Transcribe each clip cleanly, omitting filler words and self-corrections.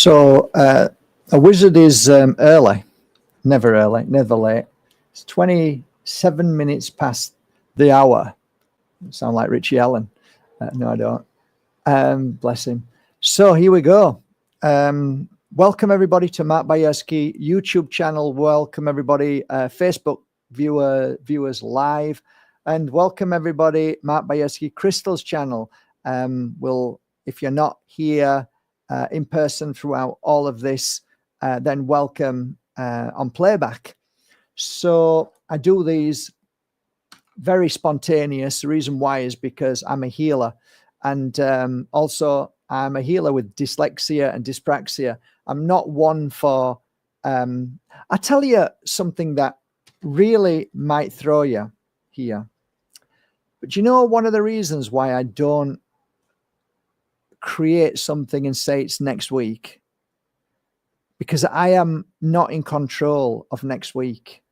So a wizard is early, never late. It's 27 minutes past the hour. Sound like Richie Allen? No, I don't. Bless him. So here we go. Welcome everybody to Mark Bajerski YouTube channel. Welcome everybody, Facebook viewers live, and welcome everybody, Mark Bajerski Crystals channel. If you're not here in person throughout all of this, then welcome on playback. So I do these very spontaneous. The reason why is because I'm a healer, and also I'm a healer with dyslexia and dyspraxia. I'm not one for I tell you something that really might throw you here, but you know, one of the reasons why I don't create something and say it's next week, because I am not in control of next week.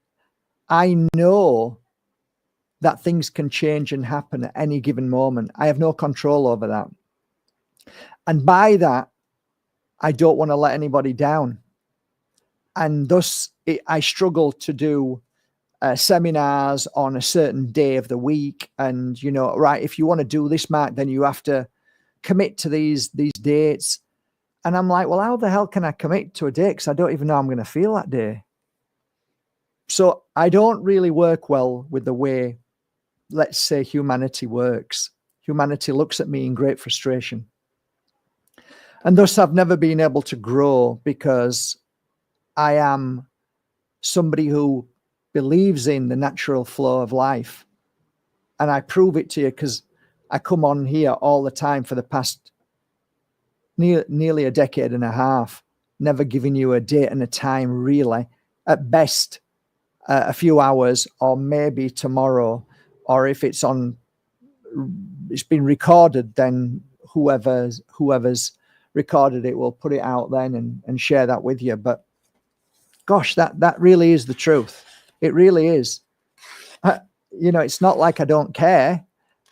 I know that things can change and happen at any given moment. I have no control over that. And by that, I don't want to let anybody down. And thus, I struggle to do seminars on a certain day of the week. And, you know, right, if you want to do this, Mark, then you have to commit to these dates. And I'm like, well, how the hell can I commit to a date? Because I don't even know I'm going to feel that day. So I don't really work well with the way, let's say, humanity works. Humanity looks at me in great frustration. And thus I've never been able to grow, because I am somebody who believes in the natural flow of life. And I prove it to you because I come on here all the time for the past nearly a decade and a half, never giving you a date and a time, really. At best, a few hours, or maybe tomorrow, or if it's been recorded, then whoever's recorded it will put it out then and share that with you. But gosh, that really is the truth. It really is. You know, it's not like I don't care,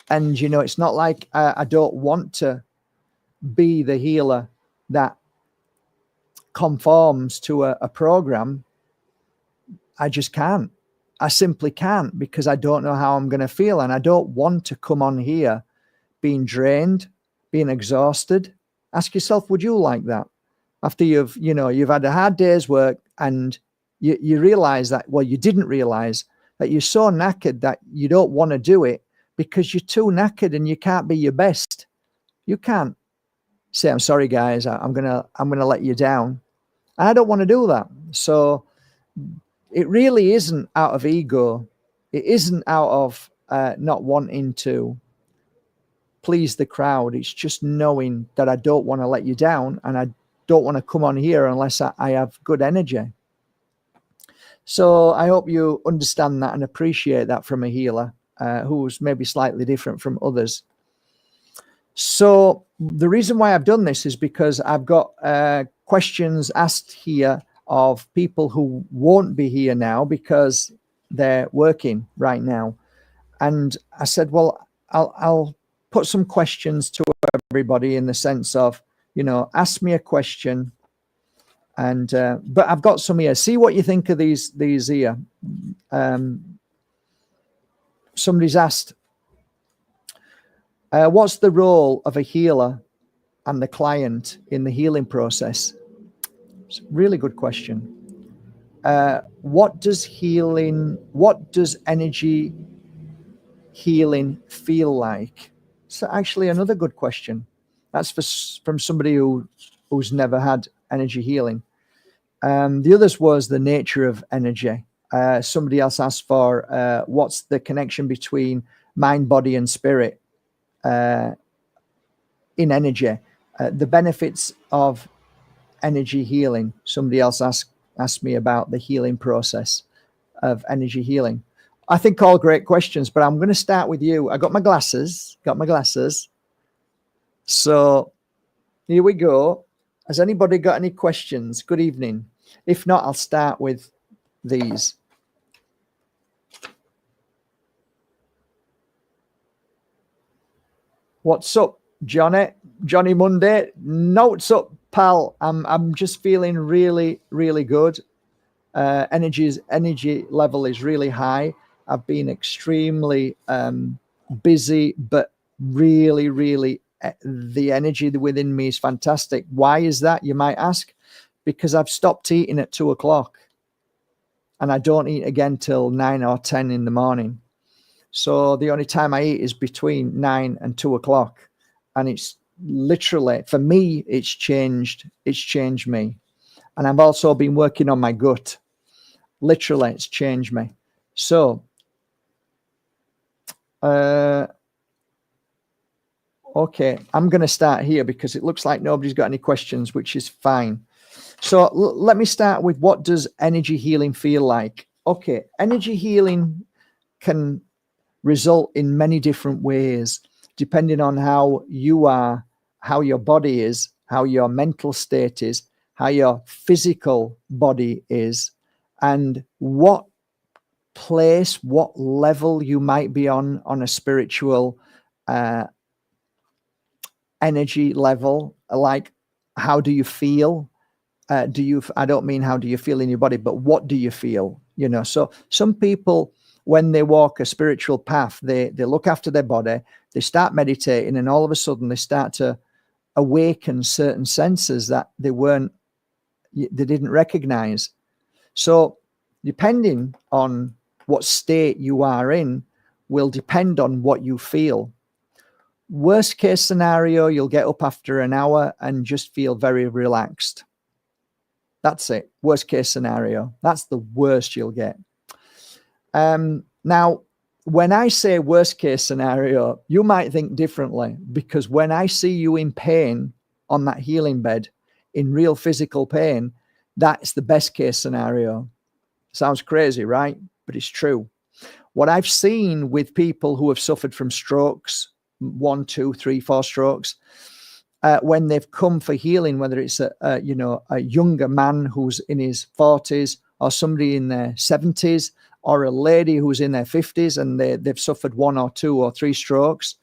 and you know, it's not like I don't want to be the healer that conforms to a program. I just can't. I simply can't, because I don't know how I'm going to feel, and I don't want to come on here being drained, being exhausted. Ask yourself, would you like that? After you've had a hard day's work, and you realize that, well, you didn't realize that you're so knackered that you don't want to do it because you're too knackered and you can't be your best. You can't say, I'm sorry, guys, I'm gonna let you down. And I don't want to do that. So it really isn't out of ego. It isn't out of not wanting to please the crowd. It's just knowing that I don't want to let you down, and I don't want to come on here unless I have good energy. So I hope you understand that and appreciate that from a healer who's maybe slightly different from others. So the reason why I've done this is because I've got questions asked here of people who won't be here now because they're working right now. And I said, well, I'll put some questions to everybody in the sense of, you know, ask me a question. And but I've got some here. See what you think of these here. Somebody's asked, what's the role of a healer and the client in the healing process? It's a really good question. What does energy healing feel like? It's actually another good question. That's from somebody who's never had energy healing. The others was the nature of energy. Somebody else asked for what's the connection between mind, body, and spirit in energy. The benefits of energy healing. Somebody else asked me about the healing process of energy healing. I think all great questions, but I'm going to start with you. I got my glasses. So here we go. Has anybody got any questions? Good evening. If not, I'll start with these. What's up, Johnny Monday, notes up, pal. I'm just feeling really, really good. Energy level is really high. I've been extremely busy, but really, really, the energy within me is fantastic. Why is that, you might ask? Because I've stopped eating at 2 o'clock and I don't eat again till 9 or 10 in the morning. So the only time I eat is between 9 and 2 o'clock. And it's literally, for me, it's changed me. And I've also been working on my gut. Literally, it's changed me. So, okay, I'm going to start here because it looks like nobody's got any questions, which is fine. So let me start with, what does energy healing feel like? Okay, energy healing can result in many different ways, depending on how you are, how your body is, how your mental state is, how your physical body is, and what place, what level you might be on a spiritual energy level. Like, how do you feel? I don't mean how do you feel in your body, but what do you feel? You know, so some people, when they walk a spiritual path, they look after their body, they start meditating, and all of a sudden they start to awaken certain senses that they didn't recognize. So depending on what state you are in will depend on what you feel. Worst case scenario, you'll get up after an hour and just feel very relaxed. That's it. Worst case scenario. That's the worst you'll get. Now, when I say worst case scenario, you might think differently, because when I see you in pain on that healing bed, in real physical pain, that's the best case scenario. Sounds crazy, right? But it's true. What I've seen with people who have suffered from strokes, 1, 2, 3, 4 strokes, when they've come for healing, whether it's a younger man who's in his 40s, or somebody in their 70s, or a lady who's in their 50s and they've suffered 1 or 2 or 3 strokes,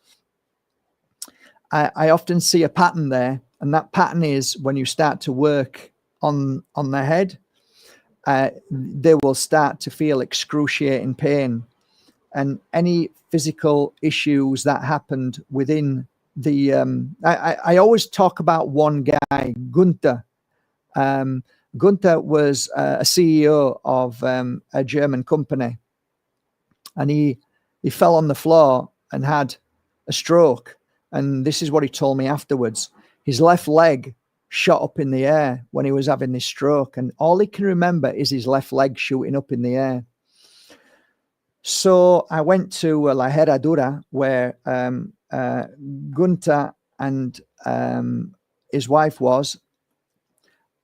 I often see a pattern there. And that pattern is, when you start to work on their head, they will start to feel excruciating pain. And any physical issues that happened within the I always talk about one guy, Gunther. Gunther was a CEO of a German company, and he fell on the floor and had a stroke. And this is what he told me afterwards. His left leg shot up in the air when he was having this stroke, and all he can remember is his left leg shooting up in the air. So I went to La Herradura, where Gunther and his wife was,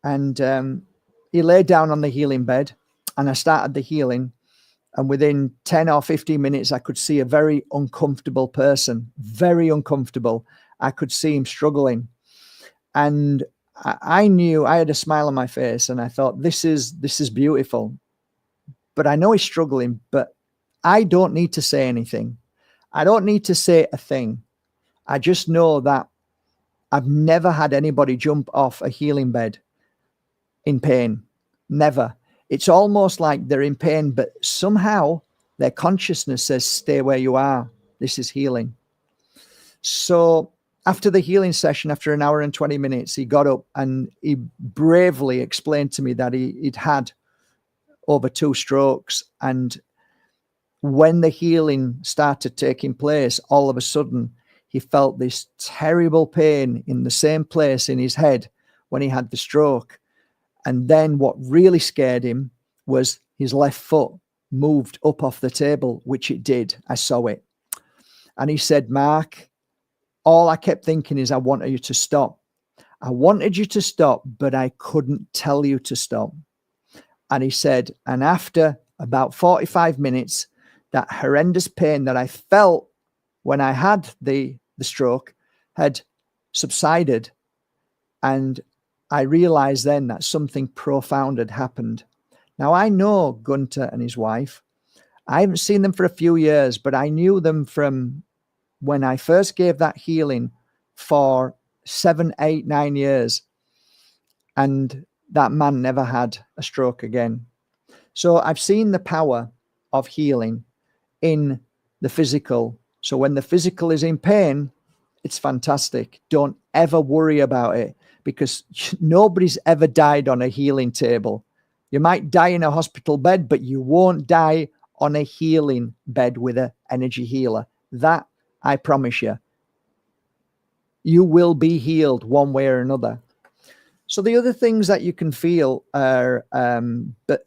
and he lay down on the healing bed, and I started the healing, and within 10 or 15 minutes I could see a very uncomfortable person, very uncomfortable. I could see him struggling, and I knew, I had a smile on my face, and I thought, this is beautiful, but I know he's struggling, but I don't need to say anything. I don't need to say a thing. I just know that I've never had anybody jump off a healing bed in pain. Never. It's almost like they're in pain, but somehow their consciousness says, stay where you are. This is healing. So after the healing session, after an hour and 20 minutes, he got up and he bravely explained to me that he'd had over 2 strokes. And when the healing started taking place, all of a sudden, he felt this terrible pain in the same place in his head when he had the stroke. And then what really scared him was his left foot moved up off the table, which it did. I saw it. And he said, Mark, all I kept thinking is, I wanted you to stop. I wanted you to stop, but I couldn't tell you to stop. And he said, and after about 45 minutes, that horrendous pain that I felt when I had the stroke had subsided. And I realized then that something profound had happened. Now, I know Gunther and his wife. I haven't seen them for a few years, but I knew them from when I first gave that healing for 7, 8, 9 years, and that man never had a stroke again. So I've seen the power of healing in the physical. So when the physical is in pain, it's fantastic. Don't ever worry about it, because nobody's ever died on a healing table. You might die in a hospital bed, but you won't die on a healing bed with an energy healer. That I promise you. You will be healed one way or another. So the other things that you can feel are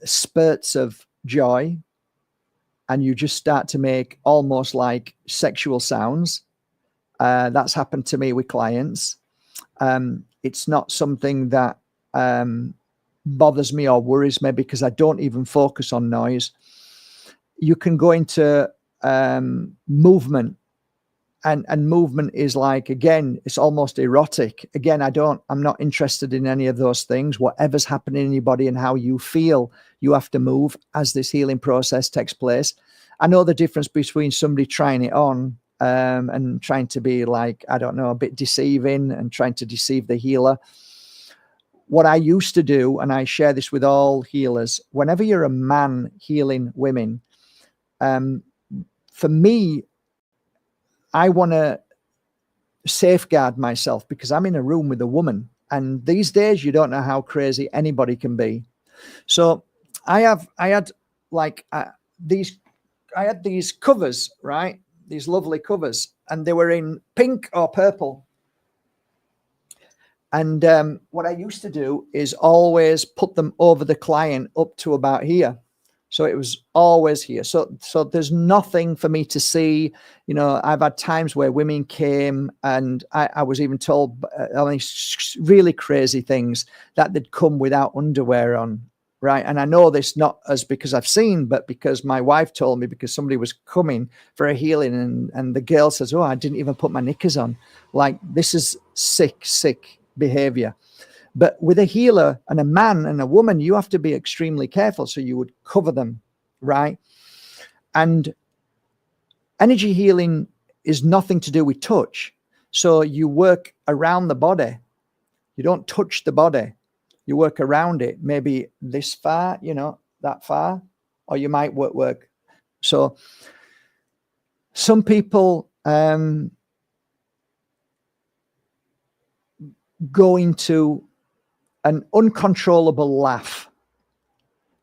spurts of joy, and you just start to make almost like sexual sounds. That's happened to me with clients. It's not something that bothers me or worries me, because I don't even focus on noise. You can go into movement. And movement is like, again, it's almost erotic. Again, I'm not interested in any of those things. Whatever's happening in your body and how you feel, you have to move as this healing process takes place. I know the difference between somebody trying it on and trying to be like, I don't know, a bit deceiving and trying to deceive the healer. What I used to do, and I share this with all healers, whenever you're a man healing women, for me, I want to safeguard myself, because I'm in a room with a woman, and these days you don't know how crazy anybody can be. So I had these covers, right? These lovely covers, and they were in pink or purple. And what I used to do is always put them over the client up to about here. So it was always here. So there's nothing for me to see. You know, I've had times where women came, and I was even told really crazy things, that they'd come without underwear on, right? And I know this not as because I've seen, but because my wife told me, because somebody was coming for a healing, and the girl says, oh, I didn't even put my knickers on. Like, this is sick behavior. But with a healer and a man and a woman, you have to be extremely careful. So you would cover them, right? And energy healing is nothing to do with touch. So you work around the body. You don't touch the body. You work around it, maybe this far, you know, that far, or you might work. So some people go into an uncontrollable laugh.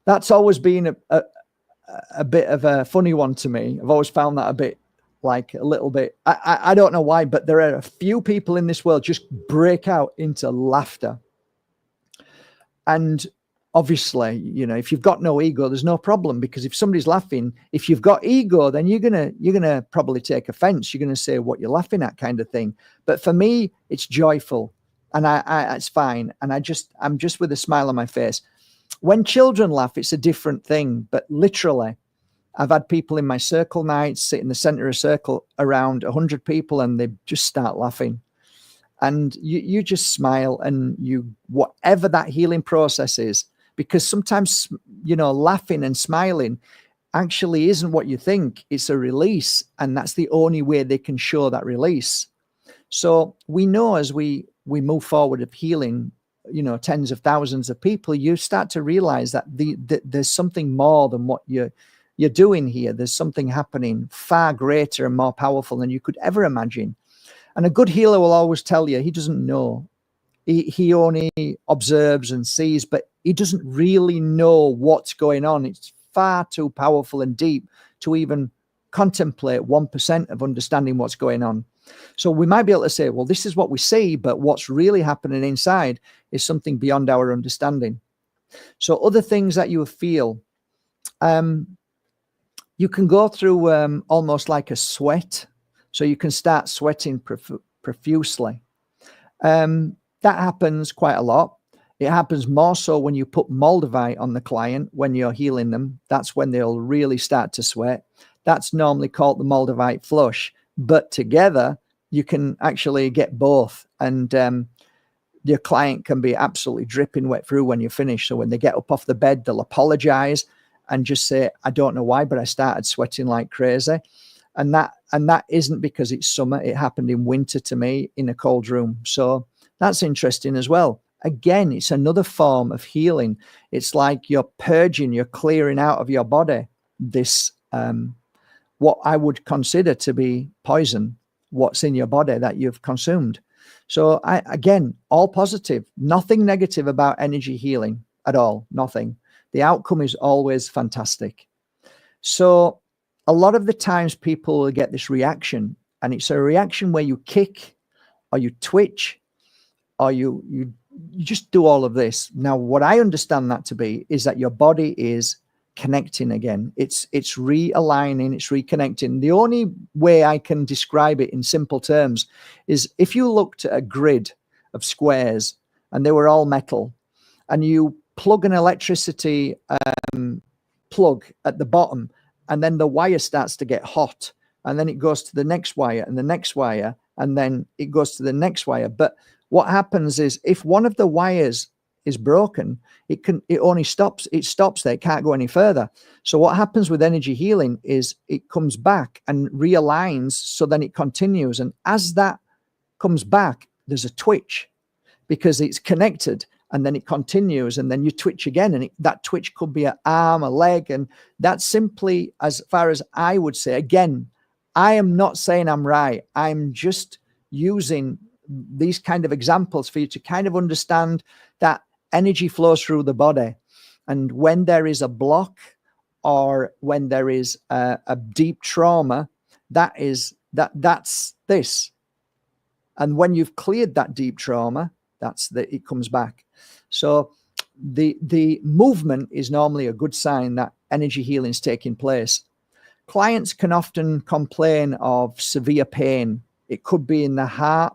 That's always been a bit of a funny one to me. I've always found that a little bit. I don't know why, but there are a few people in this world just break out into laughter. And obviously, you know, if you've got no ego, there's no problem, because if somebody's laughing, if you've got ego, then you're gonna probably take offense. You're gonna say what you're laughing at, kind of thing. But for me, it's joyful. And it's fine. And I'm just with a smile on my face. When children laugh, it's a different thing. But literally, I've had people in my circle nights sit in the center of a circle around 100 people, and they just start laughing. And you just smile, and whatever that healing process is, because sometimes, you know, laughing and smiling actually isn't what you think. It's a release. And that's the only way they can show that release. So we know as we move forward of healing, you know, tens of thousands of people, you start to realize that there's something more than what you're doing here. There's something happening far greater and more powerful than you could ever imagine. And a good healer will always tell you he doesn't know. He only observes and sees, but he doesn't really know what's going on. It's far too powerful and deep to even contemplate 1% of understanding what's going on. So we might be able to say, well, this is what we see, but what's really happening inside is something beyond our understanding. So other things that you feel, you can go through almost like a sweat. So you can start sweating profusely. That happens quite a lot. It happens more so when you put Moldavite on the client, when you're healing them. That's when they'll really start to sweat. That's normally called the Moldavite flush. But together, you can actually get both. And your client can be absolutely dripping wet through when you finish. So when they get up off the bed, they'll apologize and just say, I don't know why, but I started sweating like crazy. And that isn't because it's summer. It happened in winter to me in a cold room. So that's interesting as well. Again, it's another form of healing. It's like you're purging, you're clearing out of your body this, what I would consider to be poison, what's in your body that you've consumed. So again, all positive, nothing negative about energy healing at all, nothing. The outcome is always fantastic. So a lot of the times people will get this reaction, and it's a reaction where you kick or you twitch or you just do all of this. Now, what I understand that to be is that your body is connecting again. It's realigning, it's reconnecting. The only way I can describe it in simple terms is if you looked at a grid of squares and they were all metal, and you plug an electricity plug at the bottom, and then the wire starts to get hot, and then it goes to the next wire and the next wire, and then it goes to the next wire. But what happens is if one of the wires is broken, it only stops there. It can't go any further. So what happens with energy healing is it comes back and realigns, so then it continues. And as that comes back, there's a twitch because it's connected, and then it continues, and then you twitch again, and that twitch could be an arm, a leg, and that's simply, as far as I would say. Again, I am not saying I'm right. I'm just using these kind of examples for you to kind of understand that energy flows through the body. And when there is a block, or when there is a deep trauma, that's this. And when you've cleared that deep trauma, it comes back. So the movement is normally a good sign that energy healing is taking place. Clients can often complain of severe pain. It could be in the heart.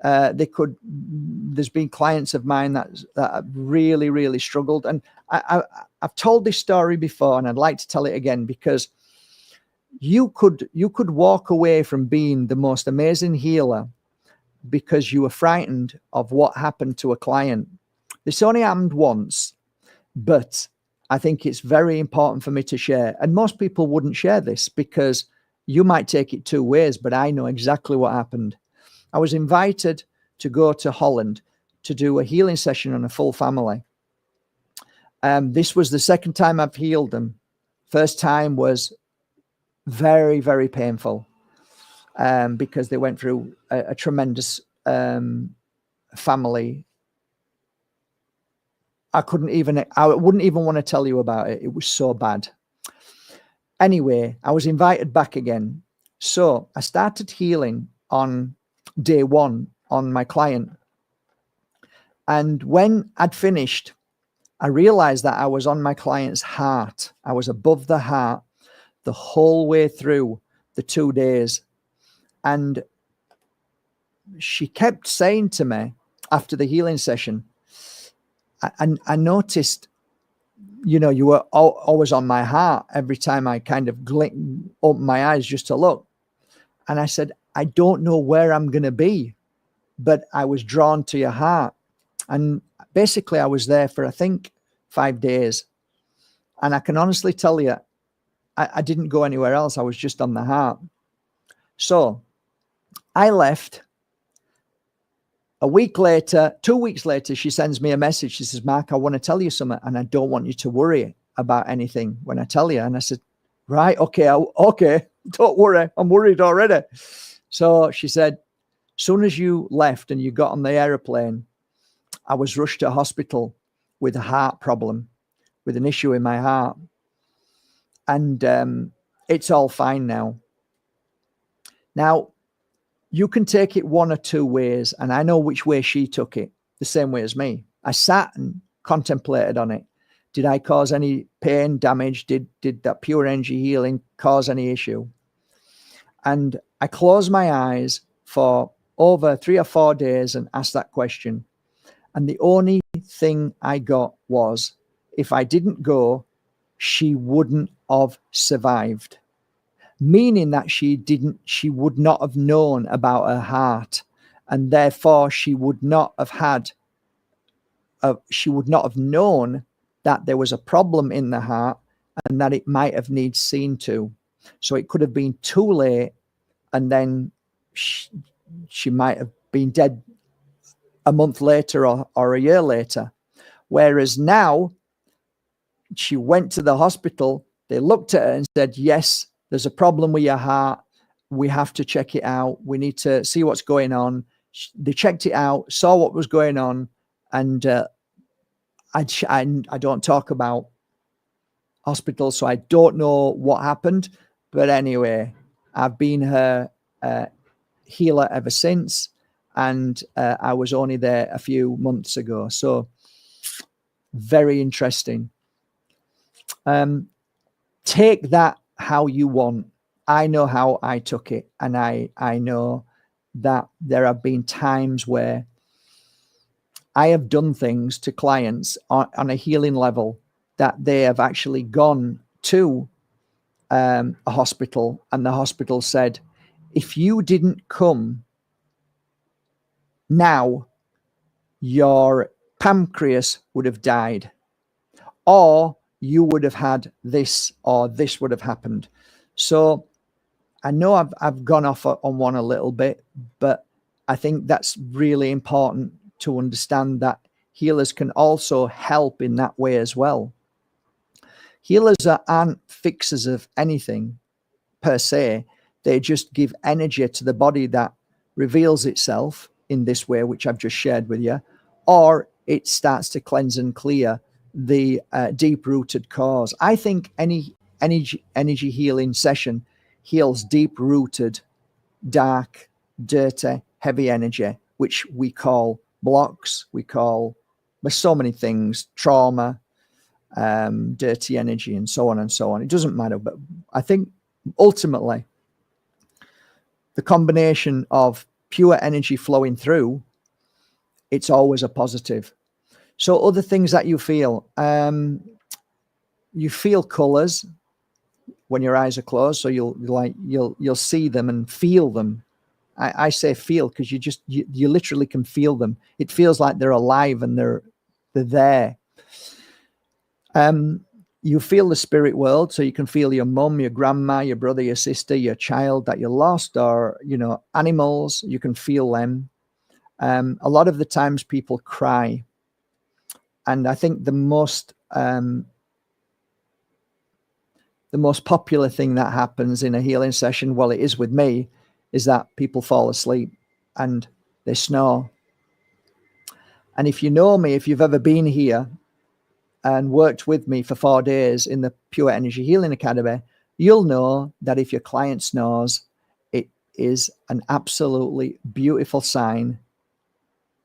There's been clients of mine that have really, really struggled. And I've told this story before, and I'd like to tell it again, because you could walk away from being the most amazing healer because you were frightened of what happened to a client. This only happened once, but I think it's very important for me to share. And most people wouldn't share this because you might take it two ways, but I know exactly what happened. I was invited to go to Holland to do a healing session on a full family. This was the second time I've healed them. First time was very, very painful because they went through a tremendous family. I wouldn't even want to tell you about it. It was so bad. Anyway, I was invited back again. So I started healing on day one on my client. And when I'd finished, I realized that I was on my client's heart. I was above the heart the whole way through the 2 days. And she kept saying to me after the healing session, I noticed, you were always on my heart every time I kind of opened my eyes just to look. And I said, I don't know where I'm going to be, but I was drawn to your heart. And basically I was there for, I think, 5 days. And I can honestly tell you, I didn't go anywhere else. I was just on the heart. So I left. A week later, 2 weeks later, she sends me a message. She says, Mark, I want to tell you something, and I don't want you to worry about anything when I tell you. And I said, right, okay, don't worry. I'm worried already. So she said, soon as you left and you got on the airplane, I was rushed to hospital with a heart problem, with an issue in my heart. And it's all fine now. Now, you can take it one or two ways, and I know which way she took it, the same way as me. I sat and contemplated on it. Did I cause any pain, damage? Did that pure energy healing cause any issue? And I closed my eyes for over 3 or 4 days and asked that question. And the only thing I got was, if I didn't go, she wouldn't have survived. Meaning that she would not have known about her heart, and therefore she would not have known that there was a problem in the heart and that it might have needed seen to. So it could have been too late, and then she might have been dead a month later or a year later. Whereas now, she went to the hospital, they looked at her and said, yes, there's a problem with your heart. We have to check it out. We need to see what's going on. They checked it out, saw what was going on. And I don't talk about hospitals, so I don't know what happened. But anyway, I've been her healer ever since. And I was only there a few months ago. So very interesting. Take that how you want. I know how I took it, and I know that there have been times where I have done things to clients on a healing level that they have actually gone to a hospital, and the hospital said, if you didn't come now, your pancreas would have died, or you would have had this, or this would have happened. So I know I've gone off on one a little bit, but I think that's really important to understand that healers can also help in that way as well. Healers aren't fixers of anything per se. They just give energy to the body that reveals itself in this way, which I've just shared with you, or it starts to cleanse and clear the deep-rooted cause. I think any energy healing session heals deep-rooted, dark, dirty, heavy energy, which we call blocks. There's so many things, trauma, dirty energy, and so on and so on. It doesn't matter, but I think ultimately the combination of pure energy flowing through, it's always a positive. So other things that you feel colors when your eyes are closed. So you'll see them and feel them. I say feel because you literally can feel them. It feels like they're alive and they're there. You feel the spirit world, so you can feel your mum, your grandma, your brother, your sister, your child that you lost, or animals. You can feel them. A lot of the times people cry, and I think the most popular thing that happens in a healing session, well, it is with me, is that people fall asleep and they snore. And if you know me, if you've ever been here and worked with me for 4 days in the Pure Energy Healing Academy, you'll know that if your client snores, it is an absolutely beautiful sign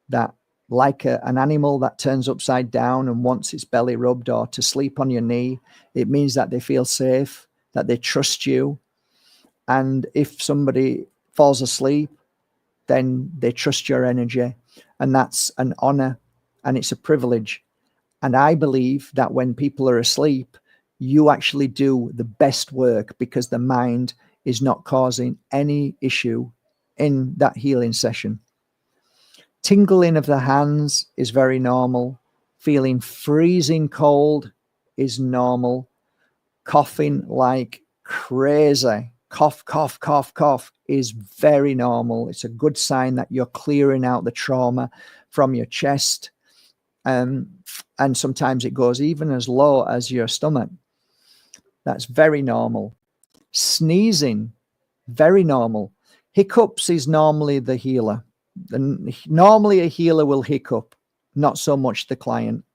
that, like an animal that turns upside down and wants its belly rubbed, or to sleep on your knee, it means that they feel safe, that they trust you. And if somebody falls asleep, then they trust your energy. And that's an honor and it's a privilege. And I believe that when people are asleep, you actually do the best work because the mind is not causing any issue in that healing session. Tingling of the hands is very normal. Feeling freezing cold is normal. Coughing like crazy, cough, cough, cough, cough, is very normal. It's a good sign that you're clearing out the trauma from your chest. And sometimes it goes even as low as your stomach. That's very normal. Sneezing, very normal. Hiccups is normally the healer. Normally a healer will hiccup, not so much the client.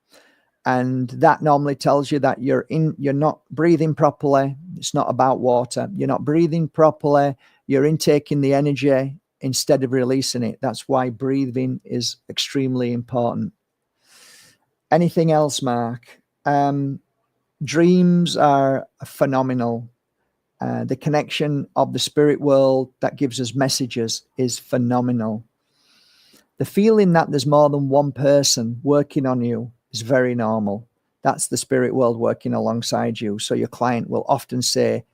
And that normally tells you that you're not breathing properly. It's not about water. You're not breathing properly. You're intaking the energy instead of releasing it. That's why breathing is extremely important. Anything else, Mark? Dreams are phenomenal. The connection of the spirit world that gives us messages is phenomenal. The feeling that there's more than one person working on you is very normal. That's the spirit world working alongside you. So your client will often say,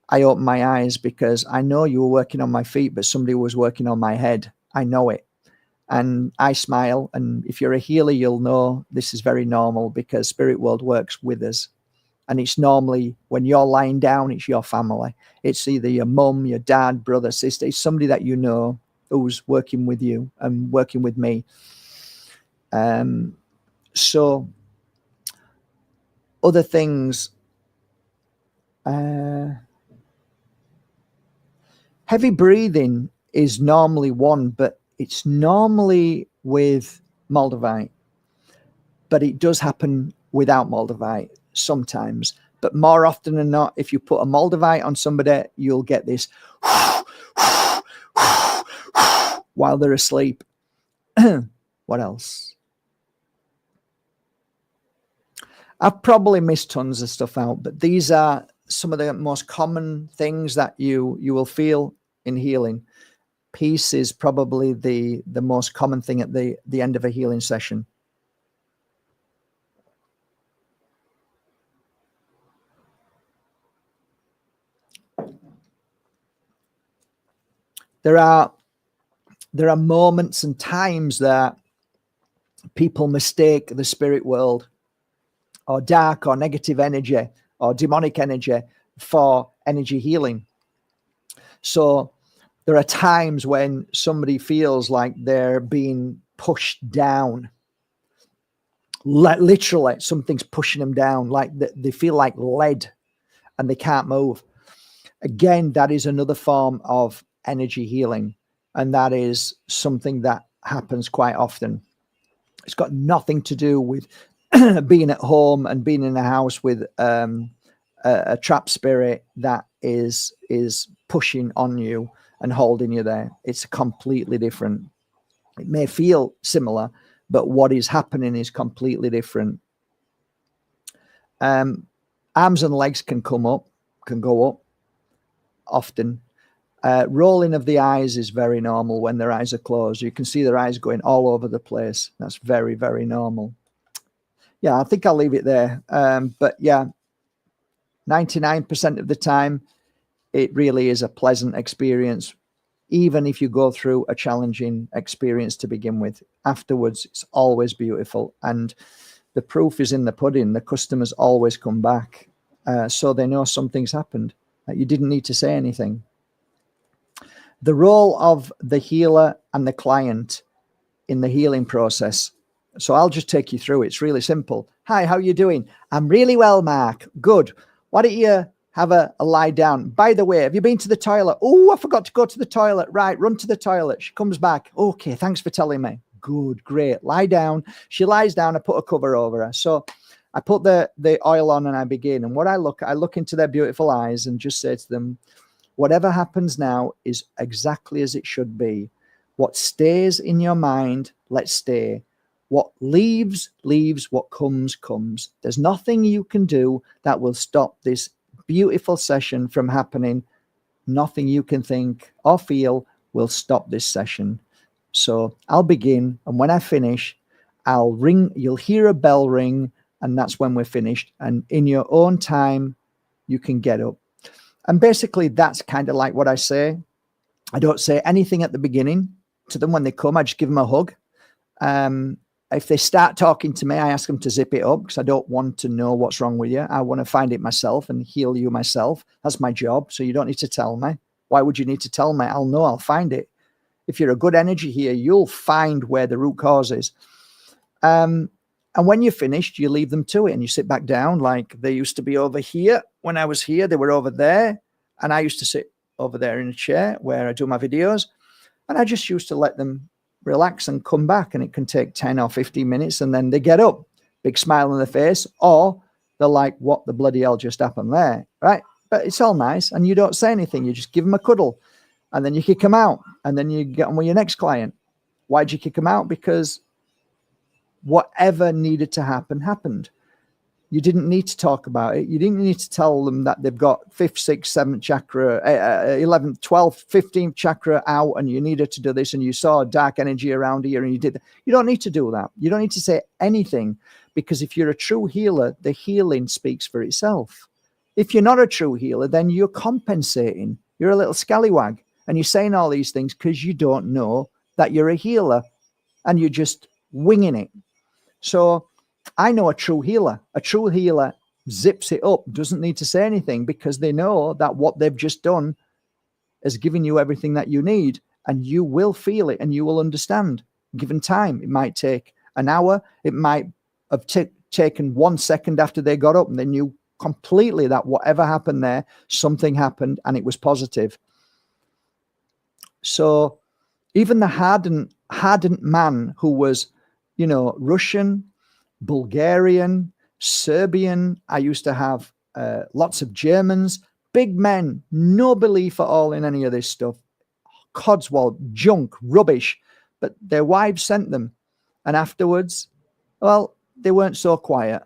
I open my eyes because I know you were working on my feet, but somebody was working on my head. I know it. And I smile. And if you're a healer, you'll know this is very normal because spirit world works with us. And it's normally when you're lying down, it's your family. It's either your mum, your dad, brother, sister. It's somebody that you know who's working with you and working with me. So other things, heavy breathing is normally one, but it's normally with Moldavite. But it does happen without Moldavite sometimes. But more often than not, if you put a Moldavite on somebody, you'll get this while they're asleep. What else? I've probably missed tons of stuff out, but these are some of the most common things that you will feel in healing. Peace is probably the most common thing at the end of a healing session. There are moments and times that people mistake the spirit world or dark or negative energy or demonic energy for energy healing. So there are times when somebody feels like they're being pushed down. Literally, something's pushing them down, like they feel like lead and they can't move. Again, that is another form of energy healing, and that is something that happens quite often. It's got nothing to do with being at home and being in a house with a trap spirit that is pushing on you and holding you there. It's completely different. It may feel similar, but what is happening is completely different. Arms and legs can go up often. Rolling of the eyes is very normal when their eyes are closed. You can see their eyes going all over the place. That's very, very normal. Yeah, I think I'll leave it there. But yeah, 99% of the time, it really is a pleasant experience. Even if you go through a challenging experience to begin with, afterwards, it's always beautiful. And the proof is in the pudding. The customers always come back. So they know something's happened. You didn't need to say anything. The role of the healer and the client in the healing process. So I'll just take you through. It's really simple. Hi, how are you doing? I'm really well, Mark. Good. Why don't you have a lie down? By the way, have you been to the toilet? Oh, I forgot to go to the toilet. Right, run to the toilet. She comes back. Okay, thanks for telling me. Good, great. Lie down. She lies down. I put a cover over her. So I put the oil on and I begin. And what I look into their beautiful eyes and just say to them, whatever happens now is exactly as it should be. What stays in your mind, let's stay. What leaves, leaves. What comes, comes. There's nothing you can do that will stop this beautiful session from happening. Nothing you can think or feel will stop this session. So I'll begin. And when I finish, I'll ring. You'll hear a bell ring. And that's when we're finished. And in your own time, you can get up. And basically, that's kind of like what I say. I don't say anything at the beginning to them when they come. I just give them a hug. If they start talking to me, I ask them to zip it up because I don't want to know what's wrong with you. I want to find it myself and heal you myself. That's my job. So you don't need to tell me. Why would you need to tell me? I'll know. I'll find it. If you're a good energy here, you'll find where the root cause is. And when you're finished, you leave them to it and you sit back down. Like they used to be over here. When I was here, they were over there. And I used to sit over there in a chair where I do my videos. And I just used to let them relax and come back. And it can take 10 or 15 minutes. And then they get up, big smile on their face. Or they're like, what the bloody hell just happened there? Right? But it's all nice. And you don't say anything. You just give them a cuddle. And then you kick them out. And then you get on with your next client. Why'd you kick them out? Because whatever needed to happen, happened. You didn't need to talk about it. You didn't need to tell them that they've got 5th, 6th, 7th chakra, 11th, 12th, 15th chakra out and you needed to do this and you saw dark energy around here and you did that. You don't need to do that. You don't need to say anything because if you're a true healer, the healing speaks for itself. If you're not a true healer, then you're compensating. You're a little scallywag and you're saying all these things because you don't know that you're a healer and you're just winging it. So I know a true healer. A true healer zips it up, doesn't need to say anything, because they know that what they've just done has given you everything that you need, and you will feel it and you will understand. Given time, it might take an hour, it might have taken 1 second after they got up, and they knew completely that whatever happened there, something happened and it was positive. So even the hardened man who was, you know, Russian, Bulgarian, Serbian, I used to have lots of Germans, big men, no belief at all in any of this stuff. Codswallop, junk, rubbish, but their wives sent them. And afterwards, well, they weren't so quiet,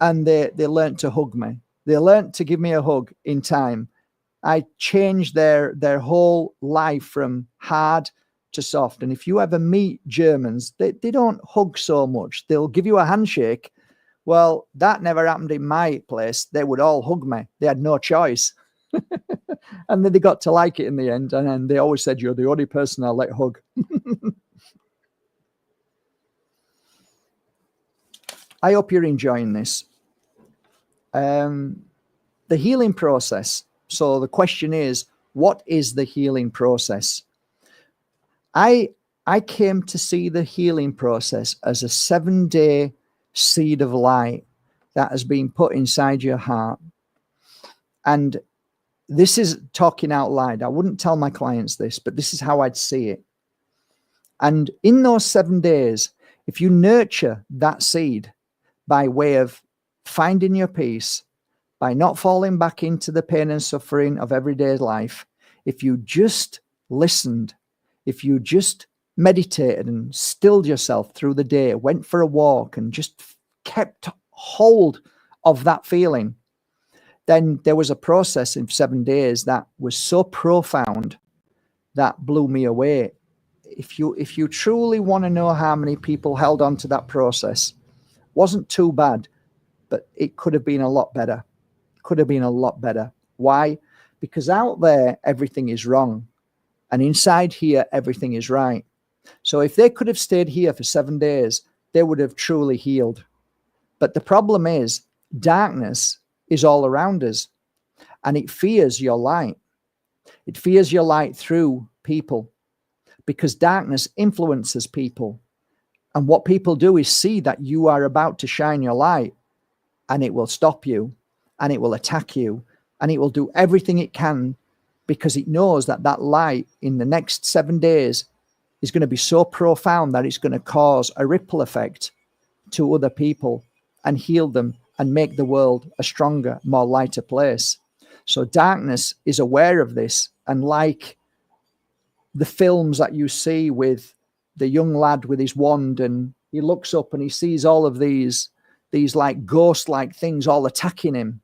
and they learned to hug me. They learned to give me a hug in time. I changed their whole life from hard to soft. And if you ever meet Germans, they don't hug so much. They'll give you a handshake. Well, that never happened in my place. They would all hug me. They had no choice. And then they got to like it in the end. And then they always said, you're the only person I'll let hug. I hope you're enjoying this. The healing process. So the question is, what is the healing process? I came to see the healing process as a 7-day seed of light that has been put inside your heart. And this is talking out loud. I wouldn't tell my clients this, but this is how I'd see it. And in those 7 days, if you nurture that seed by way of finding your peace, by not falling back into the pain and suffering of everyday life, if you just listened, if you just meditated and stilled yourself through the day, went for a walk and just kept hold of that feeling, then there was a process in 7 days that was so profound that blew me away. If you truly want to know how many people held on to that process, wasn't too bad, but it could have been a lot better. Could have been a lot better. Why? Because out there, everything is wrong. And inside here, everything is right. So if they could have stayed here for 7 days, they would have truly healed. But the problem is, darkness is all around us, and it fears your light. It fears your light through people, because darkness influences people. And what people do is see that you are about to shine your light, and it will stop you, and it will attack you, and it will do everything it can, because it knows that that light in the next 7 days is going to be so profound that it's going to cause a ripple effect to other people and heal them and make the world a stronger, more lighter place. So darkness is aware of this. And like the films that you see with the young lad with his wand, and he looks up and he sees all of these like ghost-like things all attacking him.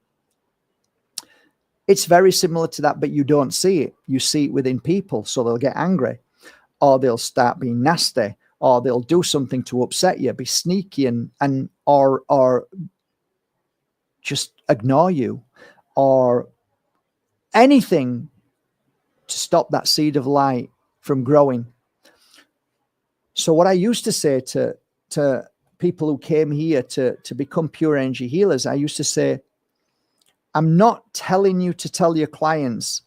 It's very similar to that, but you don't see it. You see it within people. So they'll get angry, or they'll start being nasty, or they'll do something to upset you, be sneaky, or just ignore you, or anything to stop that seed of light from growing. So what I used to say to people who came here to become pure energy healers, I used to say, I'm not telling you to tell your clients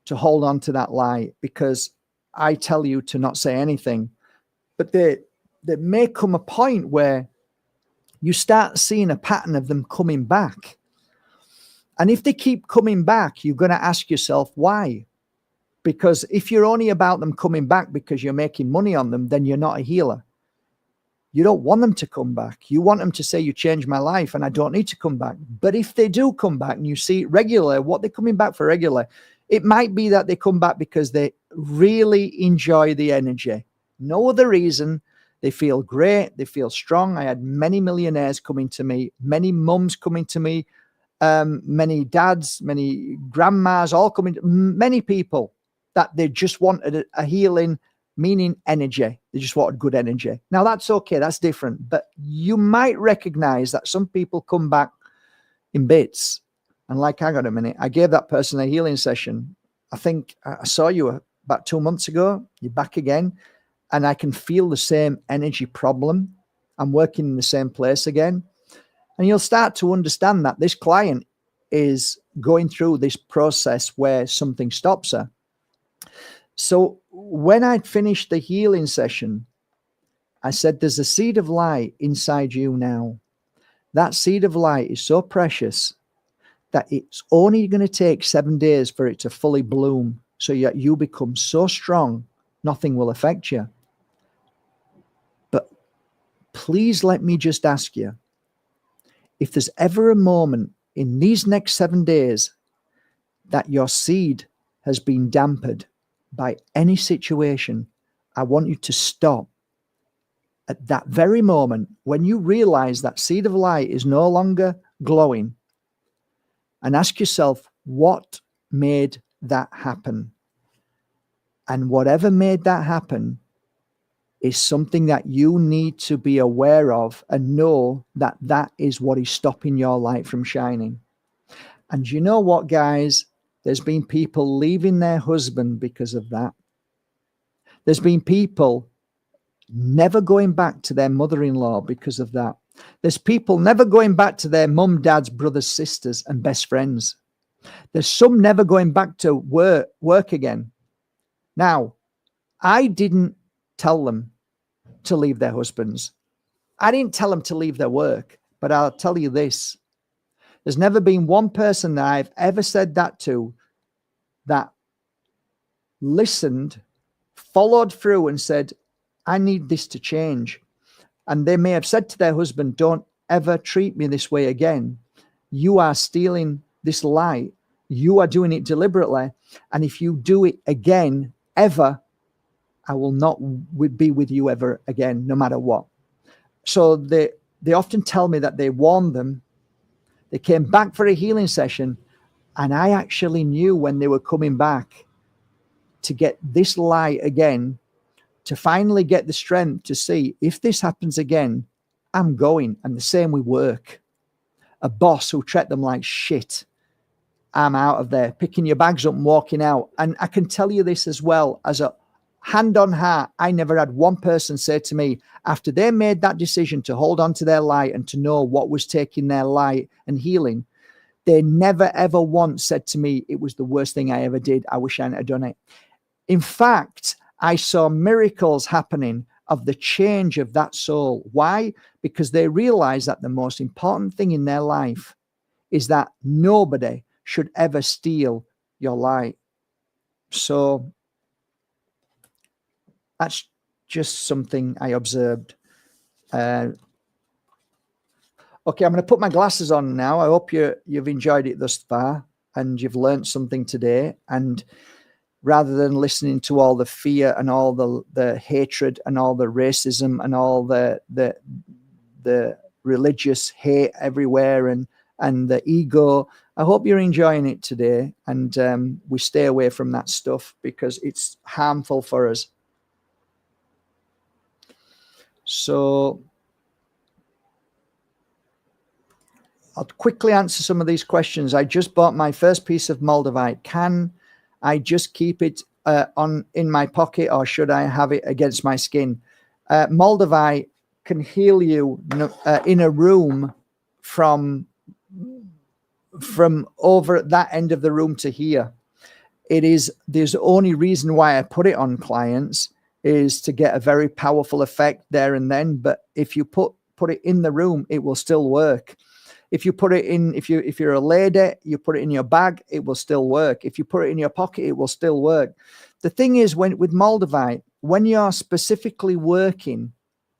to hold on to that light, because I tell you to not say anything. But there may come a point where you start seeing a pattern of them coming back. And if they keep coming back, you're going to ask yourself why. Because if you're only about them coming back because you're making money on them, then you're not a healer. You don't want them to come back. You want them to say, you changed my life and I don't need to come back. But if they do come back and you see it regularly, what they're coming back for regularly, it might be that they come back because they really enjoy the energy. No other reason. They feel great. They feel strong. I had many millionaires coming to me, many mums coming to me, many dads, many grandmas, all coming, many people that they just wanted a healing, meaning energy. They just wanted good energy. Now that's okay. That's different. But you might recognize that some people come back in bits. And like, hang on a minute, I gave that person a healing session. I think I saw you about 2 months ago. You're back again. And I can feel the same energy problem. I'm working in the same place again. And you'll start to understand that this client is going through this process where something stops her. So when I'd finished the healing session, I said, there's a seed of light inside you now. That seed of light is so precious that it's only going to take 7 days for it to fully bloom. So you become so strong, nothing will affect you. But please let me just ask you, if there's ever a moment in these next 7 days that your seed has been dampened by any situation, I want you to stop at that very moment when you realize that seed of light is no longer glowing, and ask yourself, what made that happen? And whatever made that happen is something that you need to be aware of and know that that is what is stopping your light from shining. And you know what, guys? There's been people leaving their husband because of that. There's been people never going back to their mother-in-law because of that. There's people never going back to their mum, dads, brothers, sisters, and best friends. There's some never going back to work again. Now, I didn't tell them to leave their husbands. I didn't tell them to leave their work, but I'll tell you this. There's never been one person that I've ever said that to that listened, followed through and said, I need this to change. And they may have said to their husband, don't ever treat me this way again. You are stealing this light. You are doing it deliberately. And if you do it again, ever, I will not be with you ever again, no matter what. So they often tell me that they warned them. They came back for a healing session. And I actually knew when they were coming back to get this light again, to finally get the strength to see, if this happens again, I'm going. And the same with work. A boss who treat them like shit, I'm out of there, picking your bags up and walking out. And I can tell you this as well, as a hand on heart, I never had one person say to me, after they made that decision to hold on to their light and to know what was taking their light and healing, they never ever once said to me, it was the worst thing I ever did. I wish I hadn't done it. In fact, I saw miracles happening of the change of that soul. Why? Because they realized that the most important thing in their life is that nobody should ever steal your light. So that's just something I observed. Okay, I'm going to put my glasses on now. I hope you've enjoyed it thus far and you've learned something today. And rather than listening to all the fear and all the hatred and all the racism and all the religious hate everywhere and the ego, I hope you're enjoying it today, and we stay away from that stuff because it's harmful for us. So I'll quickly answer some of these questions. I just bought my first piece of Moldavite. Can I just keep it in my pocket, or should I have it against my skin? Moldavite can heal you in a room from over at that end of the room to here. There's the only reason why I put it on clients is to get a very powerful effect there and then. But if you put it in the room, it will still work. If you put it in, if you're a lady, you put it in your bag, it will still work. If you put it in your pocket, it will still work. The thing is, with Moldavite, when you're specifically working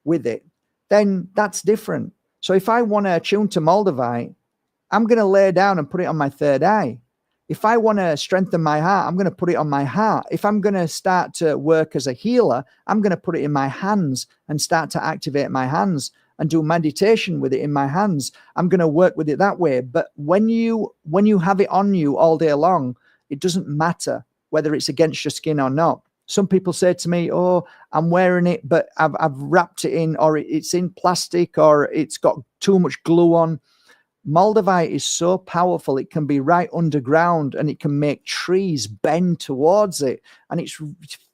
with it, then that's different. So if I want to attune to Moldavite, I'm going to lay down and put it on my third eye. If I want to strengthen my heart, I'm going to put it on my heart. If I'm going to start to work as a healer, I'm going to put it in my hands and start to activate my hands and do meditation with it in my hands. I'm going to work with it that way. But when you have it on you all day long, it doesn't matter whether it's against your skin or not. Some people say to me, oh, I'm wearing it, but I've wrapped it in, or it's in plastic, or it's got too much glue on. Moldavite is so powerful. It can be right underground and it can make trees bend towards it. And it's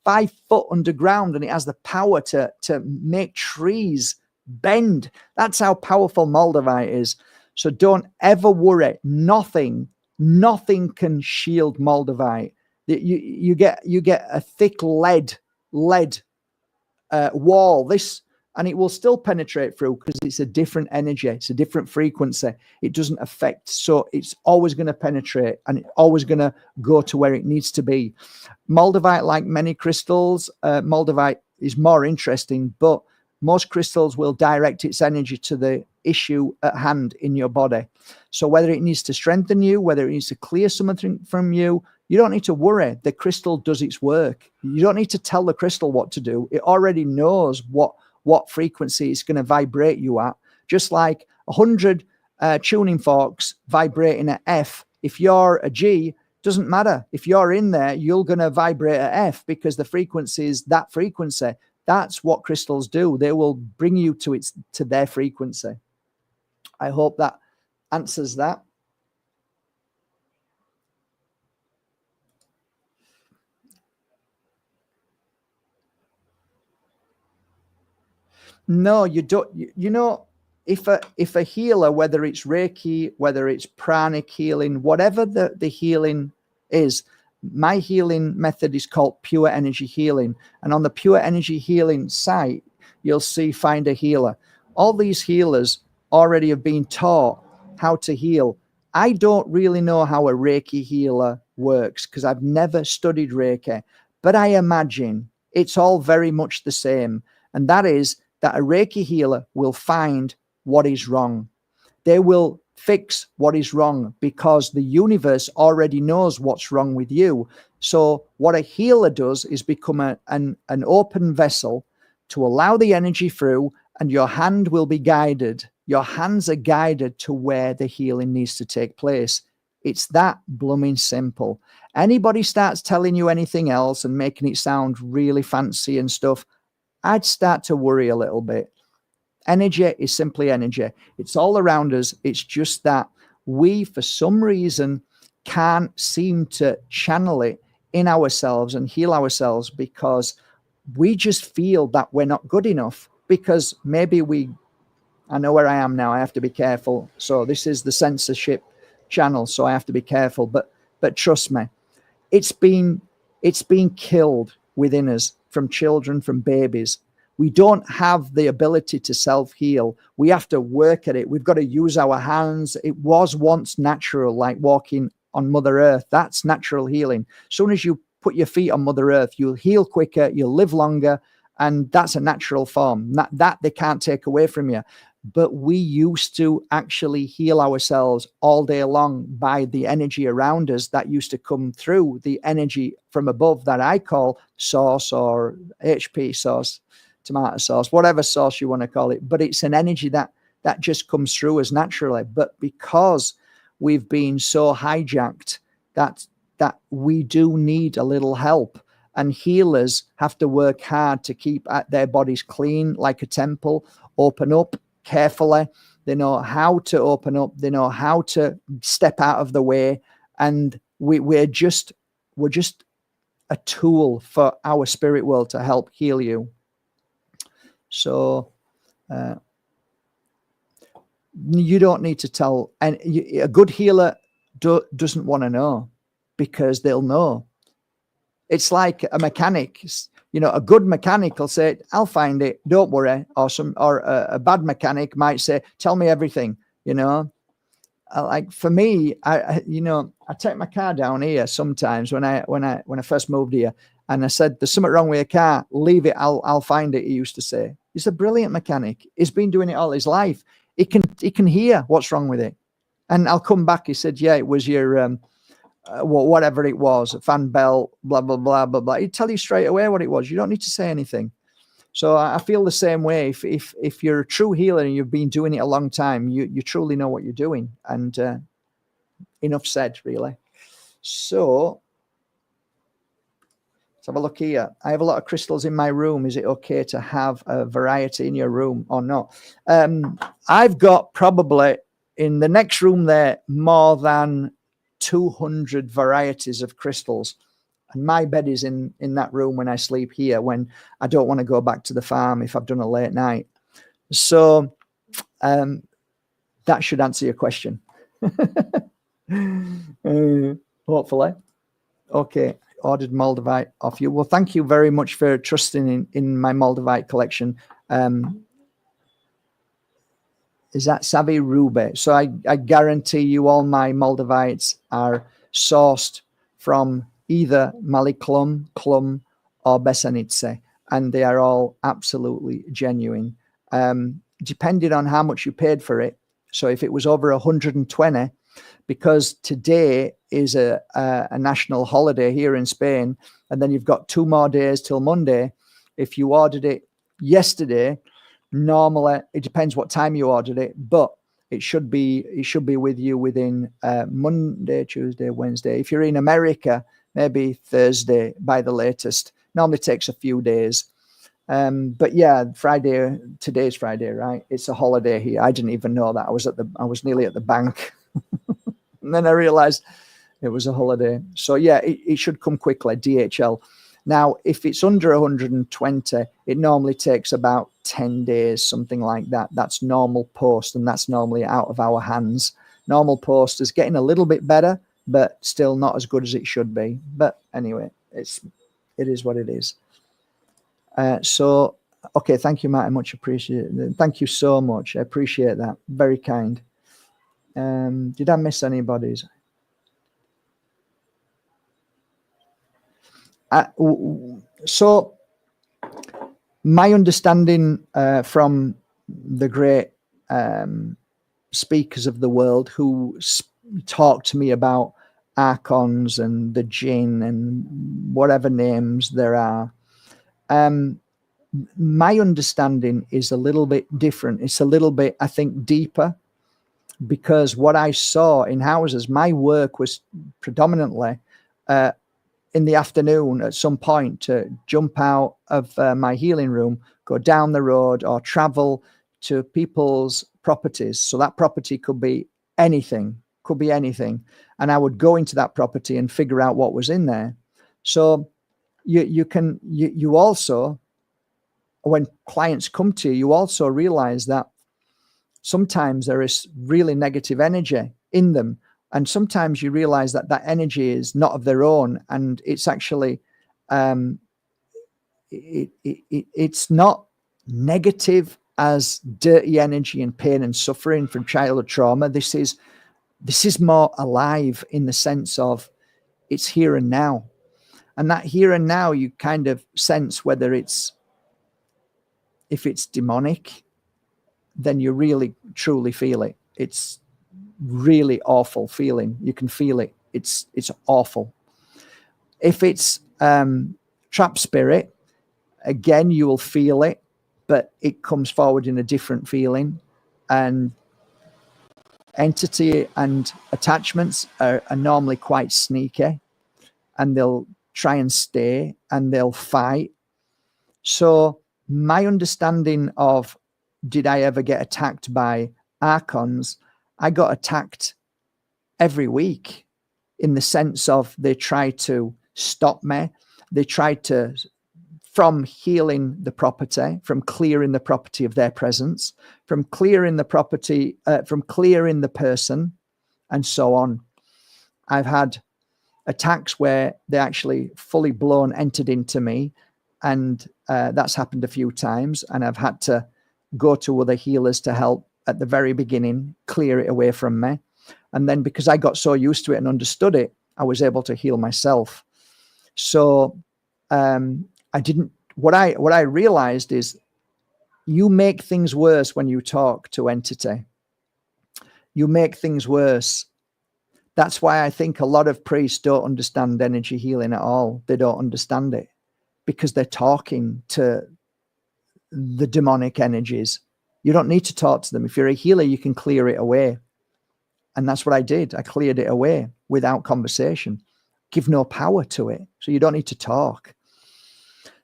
5 foot underground and it has the power to make trees bend. That's how powerful Moldavite is. So don't ever worry. Nothing can shield Moldavite. You get a thick lead wall. And it will still penetrate through because it's a different energy. It's a different frequency. It doesn't affect. So it's always going to penetrate and it's always going to go to where it needs to be. Moldavite, like many crystals, Moldavite is more interesting, but most crystals will direct its energy to the issue at hand in your body. So whether it needs to strengthen you, whether it needs to clear something from you, you don't need to worry. The crystal does its work. You don't need to tell the crystal what to do. It already knows what frequency it's going to vibrate you at. Just like 100 tuning forks vibrating at F. If you're a G, doesn't matter. If you're in there, you're going to vibrate at F because the frequency is that frequency. That's what crystals do. They will bring you to their frequency. I hope that answers that. No, you don't. You know, if a healer, whether it's Reiki, whether it's pranic healing, whatever the healing is, my healing method is called pure energy healing. And on the pure energy healing site, you'll see Find a Healer. All these healers already have been taught how to heal. I don't really know how a Reiki healer works because I've never studied Reiki, but I imagine it's all very much the same. And that is that a Reiki healer will find what is wrong. They will fix what is wrong because the universe already knows what's wrong with you. So what a healer does is become an open vessel to allow the energy through, and your hand will be guided. Your hands are guided to where the healing needs to take place. It's that blooming simple. Anybody starts telling you anything else and making it sound really fancy and stuff, I'd start to worry a little bit. Energy is simply energy. It's all around us. It's just that we, for some reason, can't seem to channel it in ourselves and heal ourselves because we just feel that we're not good enough. Because maybe I know where I am now. I have to be careful. So this is the censorship channel, so I have to be careful. But trust me, it's been killed within us from children, from babies. We don't have the ability to self-heal. We have to work at it. We've got to use our hands. It was once natural, like walking on Mother Earth. That's natural healing. As soon as you put your feet on Mother Earth, you'll heal quicker, you'll live longer, and that's a natural form. That they can't take away from you. But we used to actually heal ourselves all day long by the energy around us that used to come through the energy from above that I call source or HP source, tomato sauce, whatever sauce you want to call it. But it's an energy that just comes through us naturally. But because we've been so hijacked that we do need a little help. And healers have to work hard to keep their bodies clean, like a temple, open up carefully. They know how to open up. They know how to step out of the way. And we're just a tool for our spirit world to help heal you. So you don't need to tell. And a good healer doesn't want to know because they'll know. It's like a mechanic. You know, a good mechanic will say, I'll find it, don't worry. Or a bad mechanic might say, tell me everything, you know. Like for me, I take my car down here sometimes when I first moved here, and I said, there's something wrong with your car, leave it, I'll find it, he used to say. He's a brilliant mechanic. He's been doing it all his life. He can hear what's wrong with it. And I'll come back, he said, yeah, it was your whatever it was, fan belt, blah, blah, blah, blah, blah. He'd tell you straight away what it was. You don't need to say anything. So I feel the same way. If you're a true healer and you've been doing it a long time, you truly know what you're doing. And enough said, really. So let's have a look here. I have a lot of crystals in my room. Is it okay to have a variety in your room or not? I've got probably in the next room there more than 200 varieties of crystals, and my bed is in that room when I sleep here, when I don't want to go back to the farm if I've done a late night. So That should answer your question. Hopefully. Okay, ordered Moldavite off you. Well, thank you very much for trusting in my Moldavite collection. Is that Savvy Ruby? So I guarantee you all my Moldavites are sourced from either Maliklum, Klum, or Besanice, and they are all absolutely genuine. Depending on how much you paid for it. So if it was over 120, because today is a national holiday here in Spain, and then you've got 2 more days till Monday. If you ordered it yesterday, normally it depends what time you ordered it, but it should be with you within Monday, Tuesday, Wednesday. If you're in America, maybe Thursday by the latest. Normally takes a few days. But yeah, Friday, today's Friday, right? It's a holiday here. I didn't even know that. I was nearly at the bank. And then I realized it was a holiday. So yeah, it should come quickly, DHL. Now, if it's under 120, it normally takes about 10 days, something like that. That's normal post, and that's normally out of our hands. Normal post is getting a little bit better, but still not as good as it should be. But anyway, it is what it is. So, okay, thank you, Matt. I much appreciate it. Thank you so much. I appreciate that. Very kind. Did I miss anybody's? So my understanding from the great speakers of the world who talk to me about archons and the jinn and whatever names there are, my understanding is a little bit different. It's a little bit, I think, deeper, because what I saw in houses, my work was predominantly in the afternoon at some point to jump out of my healing room, go down the road, or travel to people's properties. So that property could be anything, and I would go into that property and figure out what was in there. So you also, when clients come to you, you also realize that sometimes there is really negative energy in them. And sometimes you realize that that energy is not of their own. And it's actually, it's not negative as dirty energy and pain and suffering from childhood trauma. This is more alive in the sense of it's here and now. And that here and now, you kind of sense whether if it's demonic, then you really truly feel it. It's really awful feeling. You can feel it. It's awful. If it's trap spirit, again, you will feel it, but it comes forward in a different feeling. And entity and attachments are normally quite sneaky, and they'll try and stay and they'll fight. So my understanding of, did I ever get attacked by archons? I got attacked every week, in the sense of they tried to stop me. They tried to, from healing the property, from clearing the property of their presence, from clearing the property, from clearing the person, and so on. I've had attacks where they actually fully blown entered into me, and that's happened a few times, and I've had to go to other healers to help at the very beginning clear it away from me. And then because I got so used to it and understood it, I was able to heal myself. So what I realized is, you make things worse when you talk to entity. You make things worse. That's why I think a lot of priests don't understand energy healing at all. They don't understand it because they're talking to the demonic energies. You don't need to talk to them. If you're a healer, you can clear it away. And that's what I did. I cleared it away without conversation. Give no power to it. So you don't need to talk.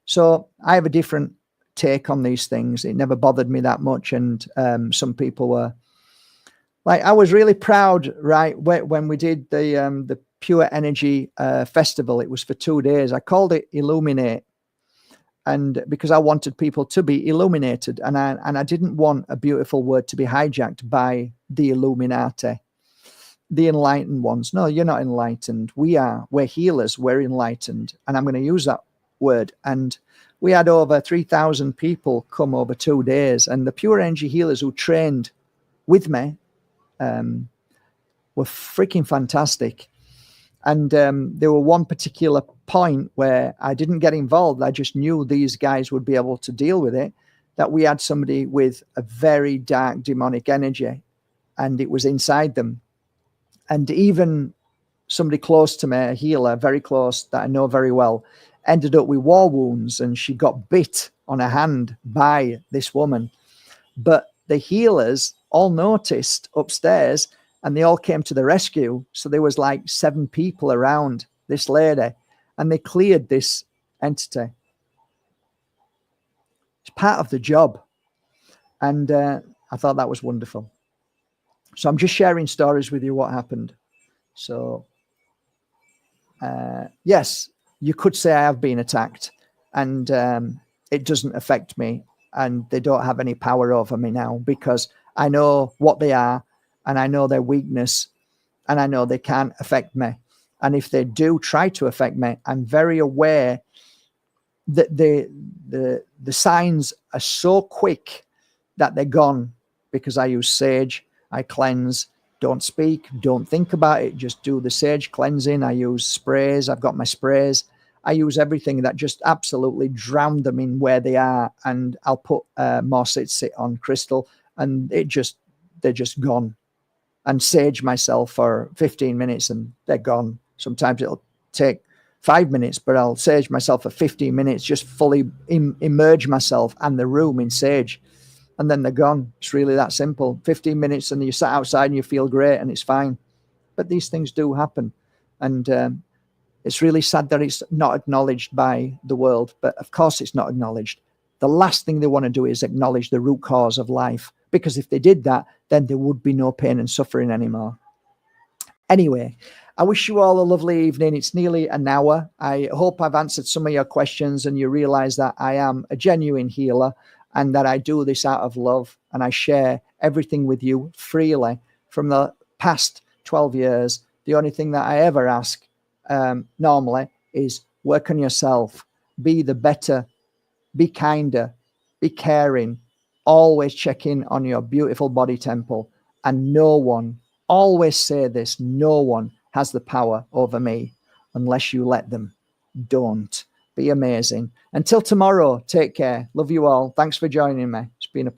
So I have a different take on these things. It never bothered me that much. And some people were like, I was really proud, right? When we did the Pure Energy Festival, it was for 2 days. I called it Illuminate. and because I wanted people to be illuminated, and I didn't want a beautiful word to be hijacked by the Illuminati, the enlightened ones. No, you're not enlightened. We're healers. We're enlightened, and I'm going to use that word. And we had over 3,000 people come over 2 days, and the pure energy healers who trained with me were freaking fantastic. And there were one particular point where I didn't get involved. I just knew these guys would be able to deal with it, that we had somebody with a very dark demonic energy, and it was inside them. And even somebody close to me, a healer, very close, that I know very well, ended up with war wounds, and she got bit on her hand by this woman. But the healers all noticed upstairs, and they all came to the rescue. So there was like 7 people around this lady, and they cleared this entity. It's part of the job. And I thought that was wonderful. So I'm just sharing stories with you what happened. So yes, you could say I have been attacked, and it doesn't affect me, and they don't have any power over me now, because I know what they are, and I know their weakness, and I know they can't affect me. And if they do try to affect me, I'm very aware that the signs are so quick that they're gone, because I use sage, I cleanse. Don't speak, don't think about it, just do the sage cleansing. I use sprays, I've got my sprays. I use everything that just absolutely drown them in where they are, and I'll put more sit on crystal, and they're just gone. And sage myself for 15 minutes and they're gone. Sometimes it'll take 5 minutes, but I'll sage myself for 15 minutes, just fully immerse myself and the room in sage. And then they're gone. It's really that simple. 15 minutes and you sat outside and you feel great and it's fine. But these things do happen. And it's really sad that it's not acknowledged by the world. But of course it's not acknowledged. The last thing they want to do is acknowledge the root cause of life. Because if they did that, then there would be no pain and suffering anymore. Anyway, I wish you all a lovely evening. It's nearly an hour. I hope I've answered some of your questions and you realize that I am a genuine healer, and that I do this out of love, and I share everything with you freely. From the past 12 years, the only thing that I ever ask normally is work on yourself, be the better, be kinder, be caring, always check in on your beautiful body temple. And no one, always say this, no one has the power over me unless you let them. Don't. Be amazing. Until tomorrow, take care. Love you all. Thanks for joining me. It's been a pleasure.